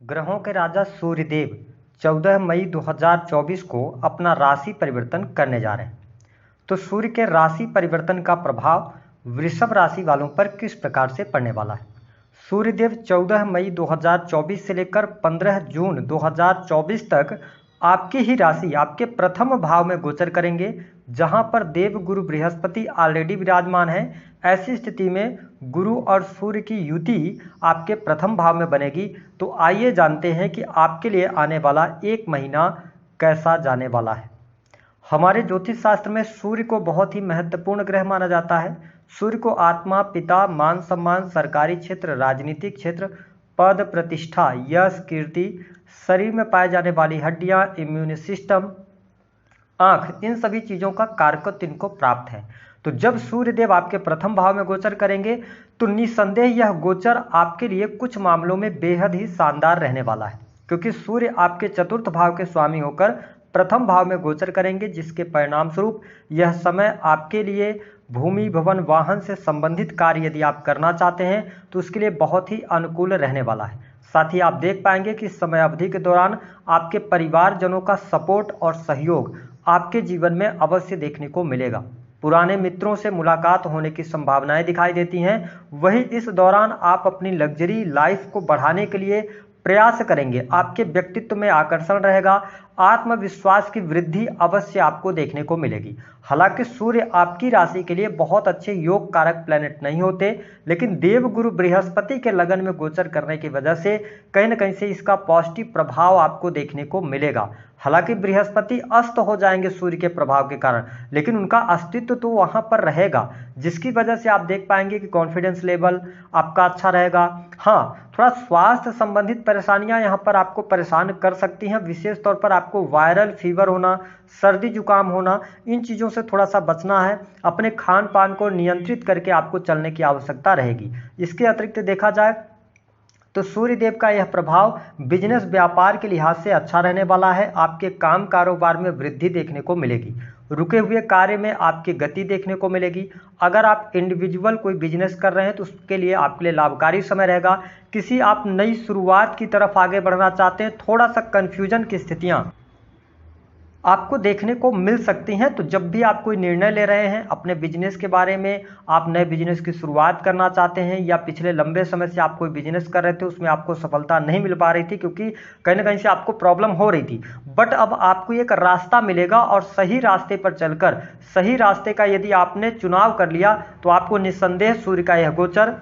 ग्रहों के राजा सूर्यदेव 14 मई 2024 को अपना राशि परिवर्तन करने जा रहे हैं। तो सूर्य के राशि परिवर्तन का प्रभाव वृषभ राशि वालों पर किस प्रकार से पड़ने वाला है। सूर्यदेव 14 मई 2024 से लेकर 15 जून 2024 तक आपकी ही राशि आपके प्रथम भाव में गोचर करेंगे, जहां पर देव गुरु बृहस्पति ऑलरेडी विराजमान है। ऐसी स्थिति में गुरु और सूर्य की युति आपके प्रथम भाव में बनेगी। तो आइए जानते हैं कि आपके लिए आने वाला एक महीना कैसा जाने वाला है। हमारे ज्योतिष शास्त्र में सूर्य को बहुत ही महत्वपूर्ण ग्रह माना जाता है। सूर्य को आत्मा, पिता, मान सम्मान, सरकारी क्षेत्र, राजनीतिक क्षेत्र, पद प्रतिष्ठा, यश, कीर्ति, शरीर में पाए जाने वाली हड्डियां, इम्यून सिस्टम, आंख, इन सभी चीज़ों का कारकत्व इनको प्राप्त है। तो जब सूर्यदेव आपके प्रथम भाव में गोचर करेंगे तो निसंदेह यह गोचर आपके लिए कुछ मामलों में बेहद ही शानदार रहने वाला है, क्योंकि सूर्य आपके चतुर्थ भाव के स्वामी होकर प्रथम भाव में गोचर करेंगे, जिसके परिणाम स्वरूप यह समय आपके लिए भूमि, भवन, वाहन से संबंधित कार्य यदि आप करना चाहते हैं तो उसके लिए बहुत ही अनुकूल रहने वाला है। साथ ही आप देख पाएंगे कि इस समय अवधि के दौरान आपके परिवारजनों का सपोर्ट और सहयोग आपके जीवन में अवश्य देखने को मिलेगा। पुराने मित्रों से मुलाकात होने की संभावनाएं दिखाई देती हैं। वहीं इस दौरान आप अपनी लग्जरी लाइफ को बढ़ाने के लिए प्रयास करेंगे। आपके व्यक्तित्व में आकर्षण रहेगा, आत्मविश्वास की वृद्धि अवश्य आपको देखने को मिलेगी। हालांकि सूर्य आपकी राशि के लिए बहुत अच्छे योग कारक प्लैनेट नहीं होते, लेकिन देव गुरु बृहस्पति के लगन में गोचर करने की वजह से कहीं न कहीं से इसका पॉजिटिव प्रभाव आपको देखने को मिलेगा। हालांकि बृहस्पति अस्त हो जाएंगे सूर्य के प्रभाव के कारण, लेकिन उनका अस्तित्व तो वहां पर रहेगा, जिसकी वजह से आप देख पाएंगे कि कॉन्फिडेंस लेवल आपका अच्छा रहेगा। हाँ, थोड़ा स्वास्थ्य संबंधित परेशानियां यहाँ पर आपको परेशान कर सकती हैं। विशेष तौर पर आपको वायरल फीवर होना, सर्दी जुकाम होना, इन चीज़ों से थोड़ा सा बचना है। अपने खान पान को नियंत्रित करके आपको चलने की आवश्यकता रहेगी। इसके अतिरिक्त देखा जाए तो सूर्यदेव का यह प्रभाव बिजनेस व्यापार के लिहाज से अच्छा रहने वाला है। आपके काम कारोबार में वृद्धि देखने को मिलेगी। रुके हुए कार्य में आपकी गति देखने को मिलेगी। अगर आप इंडिविजुअल कोई बिजनेस कर रहे हैं तो उसके लिए आपके लिए लाभकारी समय रहेगा। किसी आप नई शुरुआत की तरफ आगे बढ़ना चाहते हैं, थोड़ा सा कन्फ्यूजन की स्थितियां आपको देखने को मिल सकती हैं। तो जब भी आप कोई निर्णय ले रहे हैं अपने बिजनेस के बारे में, आप नए बिजनेस की शुरुआत करना चाहते हैं या पिछले लंबे समय से आप कोई बिजनेस कर रहे थे, उसमें आपको सफलता नहीं मिल पा रही थी क्योंकि कहीं ना कहीं से आपको प्रॉब्लम हो रही थी, बट अब आपको एक रास्ता मिलेगा और सही रास्ते पर चलकर सही रास्ते का यदि आपने चुनाव कर लिया तो आपको निस्संदेह सूर्य का यह गोचर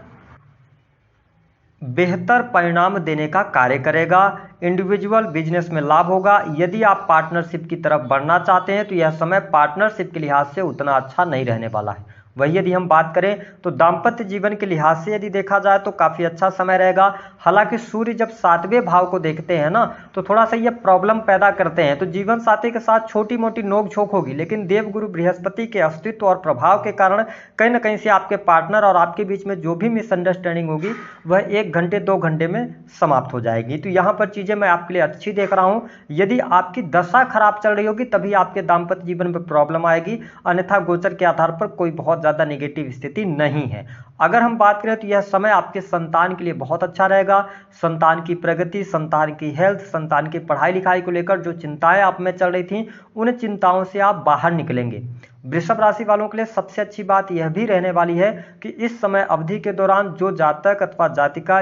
बेहतर परिणाम देने का कार्य करेगा। इंडिविजुअल बिजनेस में लाभ होगा। यदि आप पार्टनरशिप की तरफ बढ़ना चाहते हैं तो यह समय पार्टनरशिप के लिहाज से उतना अच्छा नहीं रहने वाला है। वही यदि हम बात करें तो दाम्पत्य जीवन के लिहाज से यदि देखा जाए तो काफ़ी अच्छा समय रहेगा। हालांकि सूर्य जब 7वें भाव को देखते हैं ना तो थोड़ा सा ये प्रॉब्लम पैदा करते हैं, तो जीवन साथी के साथ छोटी मोटी नोक झोंक होगी, लेकिन देवगुरु बृहस्पति के अस्तित्व और प्रभाव के कारण कहीं ना कहीं से आपके पार्टनर और आपके बीच में जो भी मिसअंडरस्टैंडिंग होगी वह 1 घंटे 2 घंटे में समाप्त हो जाएगी। तो यहाँ पर चीज़ें मैं आपके लिए अच्छी देख रहा हूँ। यदि आपकी दशा खराब चल रही होगी तभी आपके दाम्पत्य जीवन में प्रॉब्लम आएगी, अन्यथा गोचर के आधार पर कोई बहुत ज़्यादा नेगेटिव स्थिति नहीं है। अगर हम बात करें तो यह समय आपके संतान के लिए बहुत अच्छा रहेगा। संतान की प्रगति, संतान की हेल्थ, संतान की पढ़ाई लिखाई को लेकर जो चिंताएं आप में चल रही थी, उन चिंताओं से आप बाहर निकलेंगे। वृषभ राशि वालों के लिए सबसे अच्छी बात यह भी रहने वाली है कि इस समय अवधि के दौरान जो जातक अथवा जातिका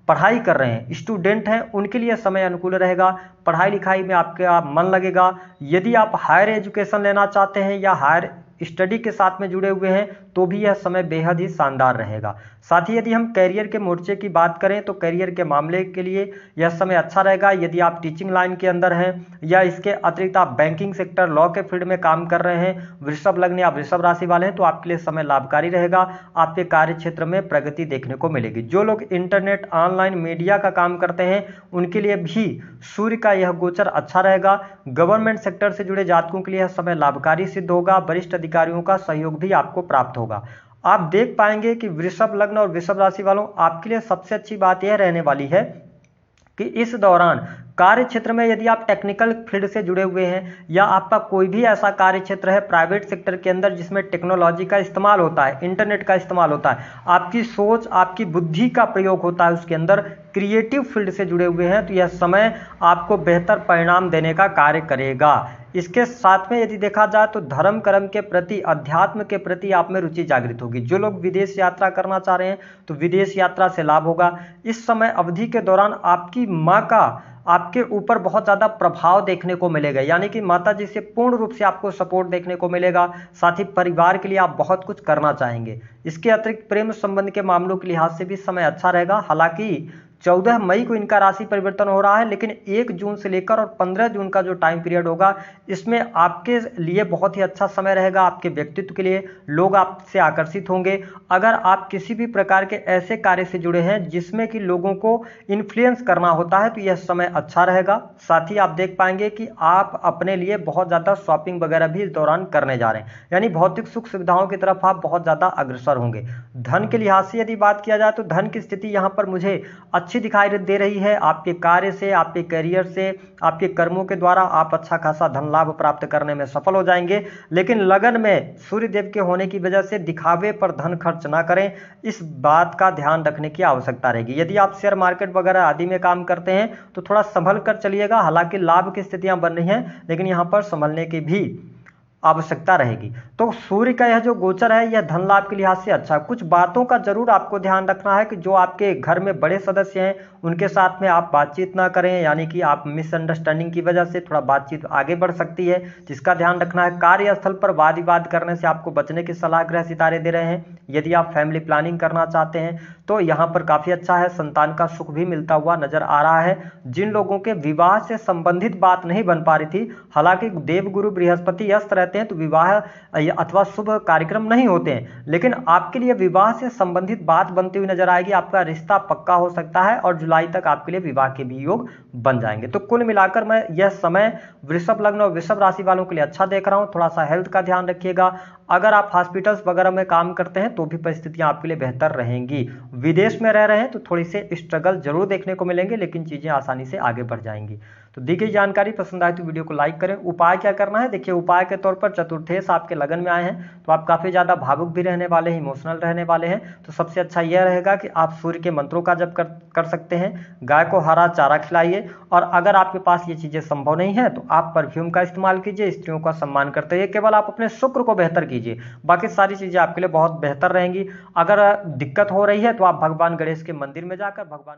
पढ़ाई कर रहे हैं, स्टूडेंट हैं, उनके लिए समय अनुकूल रहेगा। पढ़ाई लिखाई में आपका मन लगेगा। यदि आप हायर एजुकेशन लेना चाहते हैं या हायर स्टडी के साथ में जुड़े हुए हैं तो भी यह समय बेहद ही शानदार रहेगा। साथ ही यदि हम करियर के मोर्चे की बात करें तो करियर के मामले के लिए यह समय अच्छा रहेगा। यदि आप टीचिंग लाइन के अंदर हैं या इसके अतिरिक्त आप बैंकिंग सेक्टर, लॉ के फील्ड में काम कर रहे हैं, वृषभ लग्न या वृषभ राशि वाले हैं, तो आपके लिए समय लाभकारी रहेगा। आपके कार्य क्षेत्र में प्रगति देखने को मिलेगी। जो लोग इंटरनेट, ऑनलाइन मीडिया का काम करते हैं उनके लिए भी सूर्य का यह गोचर अच्छा रहेगा। गवर्नमेंट सेक्टर से जुड़े जातकों के लिए यह समय लाभकारी सिद्ध होगा। वरिष्ठ अधिकारियों का सहयोग भी आपको प्राप्त होगा। आप देख पाएंगे कि वृषभ लग्न और वृषभ राशि वालों, आपके लिए सबसे अच्छी बात यह रहने वाली है कि इस दौरान कार्य क्षेत्र में यदि आप टेक्निकल फील्ड से जुड़े हुए हैं या आपका कोई भी ऐसा कार्य क्षेत्र है प्राइवेट सेक्टर के अंदर जिसमें टेक्नोलॉजी का इस्तेमाल होता है, इंटरनेट का इस्तेमाल होता है, आपकी सोच, आपकी बुद्धि का प्रयोग होता है उसके अंदर, क्रिएटिव फील्ड से जुड़े हुए हैं, तो यह समय आपको बेहतर परिणाम देने का कार्य करेगा। इसके साथ में यदि देखा जाए तो धर्म कर्म के प्रति, अध्यात्म के प्रति आप में रुचि जागृत होगी। जो लोग विदेश यात्रा करना चाह रहे हैं तो विदेश यात्रा से लाभ होगा। इस समय अवधि के दौरान आपकी माँ का आपके ऊपर बहुत ज़्यादा प्रभाव देखने को मिलेगा, यानी कि माता जी से पूर्ण रूप से आपको सपोर्ट देखने को मिलेगा। साथ ही परिवार के लिए आप बहुत कुछ करना चाहेंगे। इसके अतिरिक्त प्रेम संबंध के मामलों के लिहाज से भी समय अच्छा रहेगा। हालांकि 14 मई को इनका राशि परिवर्तन हो रहा है, लेकिन 1 जून से लेकर और 15 जून का जो टाइम पीरियड होगा इसमें आपके लिए बहुत ही अच्छा समय रहेगा। आपके व्यक्तित्व के लिए लोग आपसे आकर्षित होंगे। अगर आप किसी भी प्रकार के ऐसे कार्य से जुड़े हैं जिसमें कि लोगों को इन्फ्लुएंस करना होता है तो यह समय अच्छा रहेगा। साथ ही आप देख पाएंगे कि आप अपने लिए बहुत ज़्यादा शॉपिंग वगैरह भी इस दौरान करने जा रहे हैं, यानी भौतिक सुख सुविधाओं की तरफ आप बहुत ज़्यादा अग्रसर होंगे। धन के लिहाज से यदि बात किया जाए तो धन की स्थिति यहाँ पर मुझे अच्छी दिखाई दे रही है। आपके कार्य से, आपके करियर से, आपके कर्मों के द्वारा आप अच्छा खासा धन लाभ प्राप्त करने में सफल हो जाएंगे। लेकिन लगन में सूर्य देव के होने की वजह से दिखावे पर धन खर्च ना करें, इस बात का ध्यान रखने की आवश्यकता रहेगी। यदि आप शेयर मार्केट वगैरह आदि में काम करते हैं तो थोड़ा संभल कर चलिएगा। हालांकि लाभ की स्थितियां बन रही हैं, लेकिन यहां पर संभलने की भी आवश्यकता रहेगी। तो सूर्य का यह जो गोचर है यह धन लाभ के लिहाज से अच्छा है। कुछ बातों का जरूर आपको ध्यान रखना है कि जो आपके घर में बड़े सदस्य हैं उनके साथ में आप बातचीत ना करें, यानी कि आप मिसअंडरस्टैंडिंग की वजह से थोड़ा बातचीत आगे बढ़ सकती है, जिसका ध्यान रखना है। कार्यस्थल पर वाद विवाद करने से आपको बचने की सलाह ग्रह सितारे दे रहे हैं। यदि आप फैमिली प्लानिंग करना चाहते हैं तो यहाँ पर काफ़ी अच्छा है, संतान का सुख भी मिलता हुआ नजर आ रहा है। जिन लोगों के विवाह से संबंधित बात नहीं बन पा रही थी, हालांकि देवगुरु बृहस्पति अस्त रहते हैं तो विवाह अथवा शुभ कार्यक्रम नहीं होते हैं, लेकिन आपके लिए विवाह से संबंधित बात बनती हुई नजर आएगी। आपका रिश्ता पक्का हो सकता है और जुलाई तक आपके लिए विवाह के भी योग बन जाएंगे। तो कुल मिलाकर मैं यह समय वृषभ लग्न और वृषभ राशि वालों के लिए अच्छा देख रहा हूं। थोड़ा सा हेल्थ का ध्यान रखिएगा। अगर आप हॉस्पिटल्स वगैरह में काम करते हैं तो भी परिस्थितियां आपके लिए बेहतर रहेंगी। विदेश में रह रहे हैं तो थोड़ी से स्ट्रगल जरूर देखने को मिलेंगे, लेकिन चीजें आसानी से आगे बढ़ जाएंगी। तो दी गई जानकारी पसंद आए तो वीडियो को लाइक करें। उपाय क्या करना है, देखिए उपाय के तौर पर चतुर्थेश आपके लगन में आए हैं तो आप काफी ज्यादा भावुक भी रहने वाले हैं, इमोशनल रहने वाले हैं। तो सबसे अच्छा यह रहेगा कि आप सूर्य के मंत्रों का जप कर सकते हैं। गाय को हरा चारा खिलाइए, और अगर आपके पास ये चीजें संभव नहीं है तो आप परफ्यूम का इस्तेमाल कीजिए। स्त्रियों का सम्मान करते हुए केवल आप अपने शुक्र को बेहतर कीजिए, बाकी सारी चीजें आपके लिए बहुत बेहतर रहेंगी। अगर दिक्कत हो रही है तो आप भगवान गणेश के मंदिर में जाकर भगवान